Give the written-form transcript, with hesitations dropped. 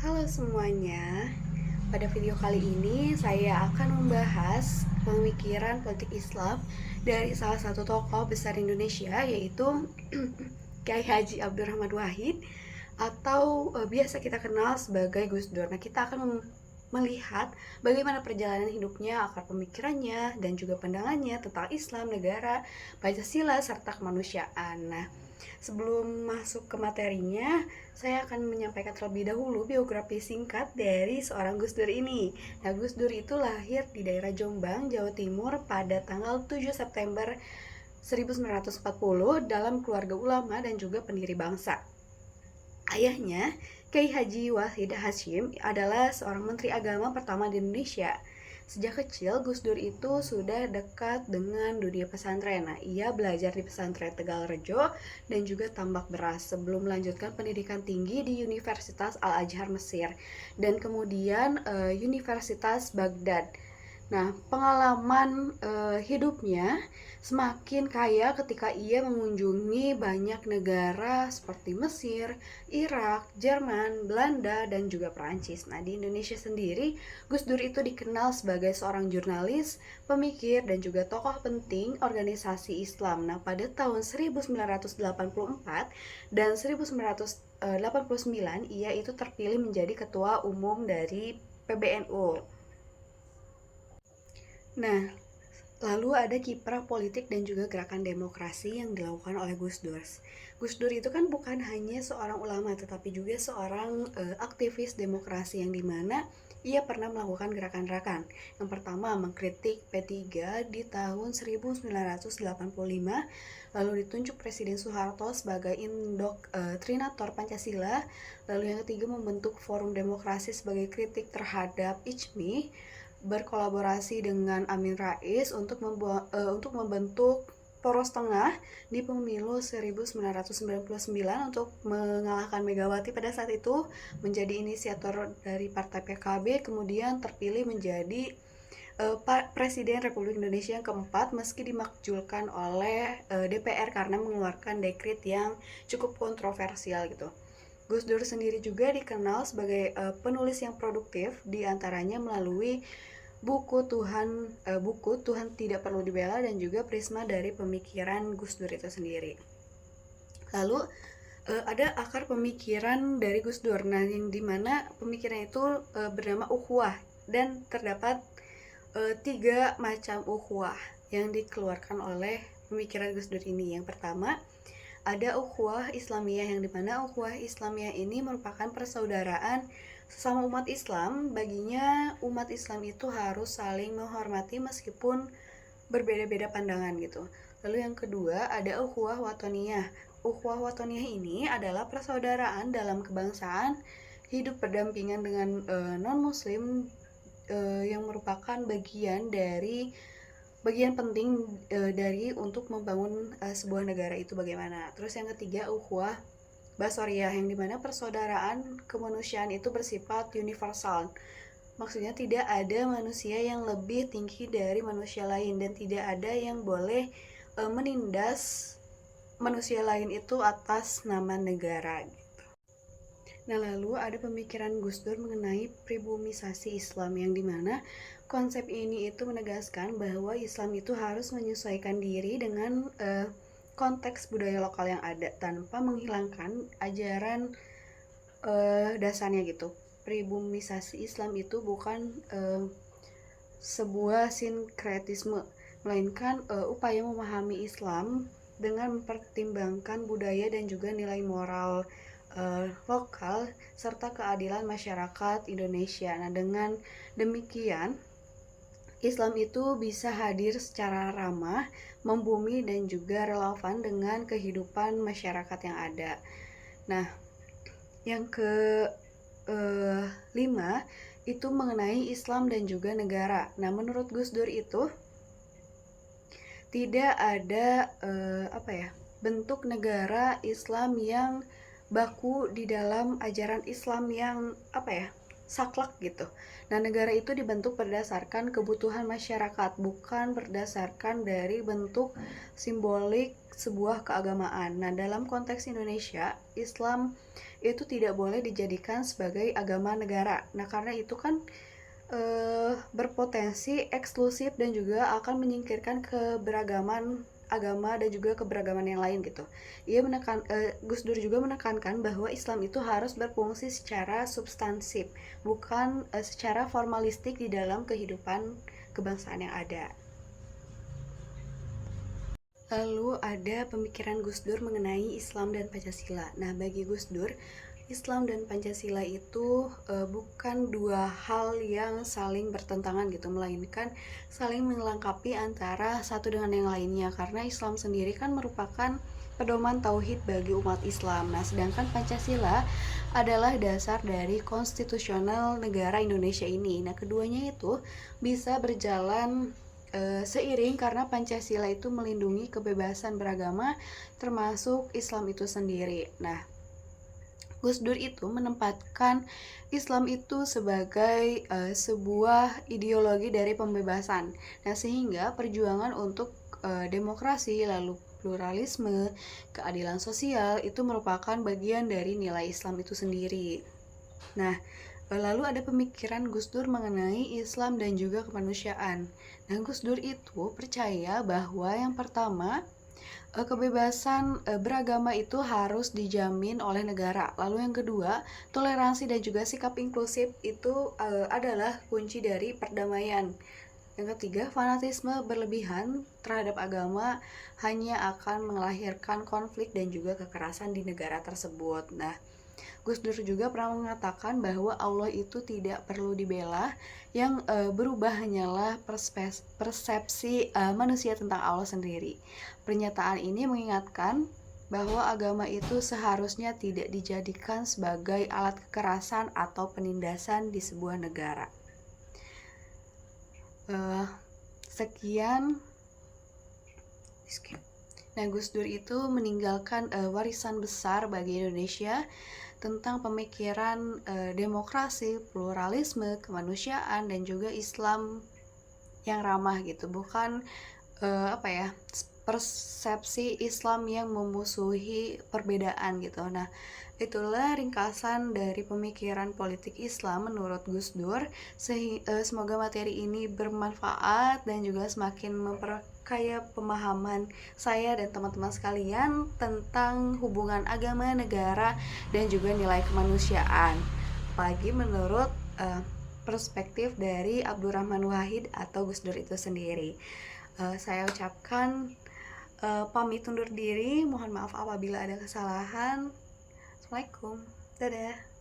Halo semuanya, pada video kali ini saya akan membahas pemikiran politik Islam dari salah satu tokoh besar Indonesia, yaitu Kiai Haji Abdurrahman Wahid atau biasa kita kenal sebagai Gus Dur. Nah, kita akan melihat bagaimana perjalanan hidupnya, akar pemikirannya, dan juga pandangannya tentang Islam, negara, Pancasila, serta kemanusiaan. Nah, sebelum masuk ke materinya, saya akan menyampaikan terlebih dahulu biografi singkat dari seorang Gus Dur ini. Nah, Gus Dur itu lahir di daerah Jombang, Jawa Timur pada tanggal 7 September 1940 dalam keluarga ulama dan juga pendiri bangsa. Ayahnya, Kiai Haji Wahid Hasyim, adalah seorang menteri agama pertama di Indonesia. Sejak kecil, Gus Dur itu sudah dekat dengan dunia pesantren. Nah, ia belajar di pesantren Tegal Rejo dan juga Tambak Beras sebelum melanjutkan pendidikan tinggi di Universitas Al-Azhar Mesir dan kemudian Universitas Baghdad. Nah, pengalaman hidupnya semakin kaya ketika ia mengunjungi banyak negara seperti Mesir, Irak, Jerman, Belanda, dan juga Perancis. Nah, di Indonesia sendiri, Gus Dur itu dikenal sebagai seorang jurnalis, pemikir, dan juga tokoh penting organisasi Islam. Nah, pada tahun 1984 dan 1989, ia itu terpilih menjadi ketua umum dari PBNU. Nah, lalu ada kiprah politik dan juga gerakan demokrasi yang dilakukan oleh Gus Dur. Gus Dur itu kan bukan hanya seorang ulama, tetapi juga seorang aktivis demokrasi yang dimana ia pernah melakukan gerakan-gerakan. Yang pertama, mengkritik P3 di tahun 1985, lalu ditunjuk Presiden Soeharto sebagai indoktrinator Pancasila. Lalu yang ketiga, membentuk Forum Demokrasi sebagai kritik terhadap ICMI, berkolaborasi dengan Amin Rais untuk membentuk poros tengah di pemilu 1999 untuk mengalahkan Megawati pada saat itu, menjadi inisiator dari Partai PKB, kemudian terpilih menjadi Presiden Republik Indonesia yang keempat meski dimakzulkan oleh DPR karena mengeluarkan dekret yang cukup kontroversial gitu. Gus Dur sendiri juga dikenal sebagai penulis yang produktif, diantaranya melalui buku Tuhan Tidak Perlu Dibela dan juga Prisma dari Pemikiran Gus Dur itu sendiri. Lalu ada akar pemikiran dari Gus Dur, nah yang dimana pemikiran itu bernama ukhuwah, dan terdapat 3 macam ukhuwah yang dikeluarkan oleh pemikiran Gus Dur ini. Yang pertama, ada ukhuwah Islamiyah, yang dimana ukhuwah Islamiyah ini merupakan persaudaraan sesama umat Islam. Baginya umat Islam itu harus saling menghormati meskipun berbeda-beda pandangan gitu. Lalu yang kedua, ada ukhuwah watoniyah. Ukhuwah watoniyah ini adalah persaudaraan dalam kebangsaan, hidup berdampingan dengan non-muslim, yang merupakan bagian penting dari untuk membangun sebuah negara itu bagaimana. Terus yang ketiga, ukhuwah Basoriyah, yang dimana persaudaraan kemanusiaan itu bersifat universal. Maksudnya tidak ada manusia yang lebih tinggi dari manusia lain dan tidak ada yang boleh menindas manusia lain itu atas nama negara. Nah, lalu ada pemikiran Gus Dur mengenai pribumisasi Islam, yang dimana konsep ini itu menegaskan bahwa Islam itu harus menyesuaikan diri dengan konteks budaya lokal yang ada tanpa menghilangkan ajaran dasarnya gitu. Pribumisasi Islam itu bukan sebuah sinkretisme, melainkan upaya memahami Islam dengan mempertimbangkan budaya dan juga nilai moral lokal serta keadilan masyarakat Indonesia. Nah, dengan demikian Islam itu bisa hadir secara ramah, membumi, dan juga relevan dengan kehidupan masyarakat yang ada. Nah, yang ke 5 itu mengenai Islam dan juga negara. Nah, menurut Gus Dur itu tidak ada bentuk negara Islam yang baku di dalam ajaran Islam yang saklek gitu. Nah, negara itu dibentuk berdasarkan kebutuhan masyarakat, bukan berdasarkan dari bentuk simbolik sebuah keagamaan. Nah, dalam konteks Indonesia, Islam itu tidak boleh dijadikan sebagai agama negara. Nah, karena itu kan berpotensi eksklusif dan juga akan menyingkirkan keberagaman agama dan juga keberagaman yang lain gitu. Gus Dur juga menekankan bahwa Islam itu harus berfungsi secara substansif, bukan secara formalistik di dalam kehidupan kebangsaan yang ada. Lalu ada pemikiran Gus Dur mengenai Islam dan Pancasila. Nah, bagi Gus Dur, Islam dan Pancasila itu bukan dua hal yang saling bertentangan gitu, melainkan saling melengkapi antara satu dengan yang lainnya. Karena Islam sendiri kan merupakan pedoman tauhid bagi umat Islam. Nah, sedangkan Pancasila adalah dasar dari konstitusional negara Indonesia ini. Nah, keduanya itu bisa berjalan seiring karena Pancasila itu melindungi kebebasan beragama termasuk Islam itu sendiri. Nah, Gus Dur itu menempatkan Islam itu sebagai sebuah ideologi dari pembebasan. Nah, sehingga perjuangan untuk demokrasi lalu pluralisme, keadilan sosial itu merupakan bagian dari nilai Islam itu sendiri. Nah, lalu ada pemikiran Gus Dur mengenai Islam dan juga kemanusiaan. Nah, Gus Dur itu percaya bahwa yang pertama, kebebasan beragama itu harus dijamin oleh negara. Lalu yang kedua, toleransi dan juga sikap inklusif itu adalah kunci dari perdamaian. Yang ketiga, fanatisme berlebihan terhadap agama hanya akan melahirkan konflik dan juga kekerasan di negara tersebut. Nah, Gus Dur juga pernah mengatakan bahwa Allah itu tidak perlu dibela, yang berubah hanyalah persepsi manusia tentang Allah sendiri. Pernyataan ini mengingatkan bahwa agama itu seharusnya tidak dijadikan sebagai alat kekerasan atau penindasan di sebuah negara. Sekian. Nah, Gus Dur itu meninggalkan warisan besar bagi Indonesia tentang pemikiran demokrasi, pluralisme, kemanusiaan dan juga Islam yang ramah gitu, bukan persepsi Islam yang memusuhi perbedaan gitu. Nah, itulah ringkasan dari pemikiran politik Islam menurut Gus Dur. Semoga materi ini bermanfaat dan juga semakin memperkaya pemahaman saya dan teman-teman sekalian tentang hubungan agama, negara, dan juga nilai kemanusiaan. Apalagi menurut perspektif dari Abdurrahman Wahid atau Gus Dur itu sendiri. Saya ucapkan pamit undur diri. Mohon maaf apabila ada kesalahan. Assalamualaikum. Dadah.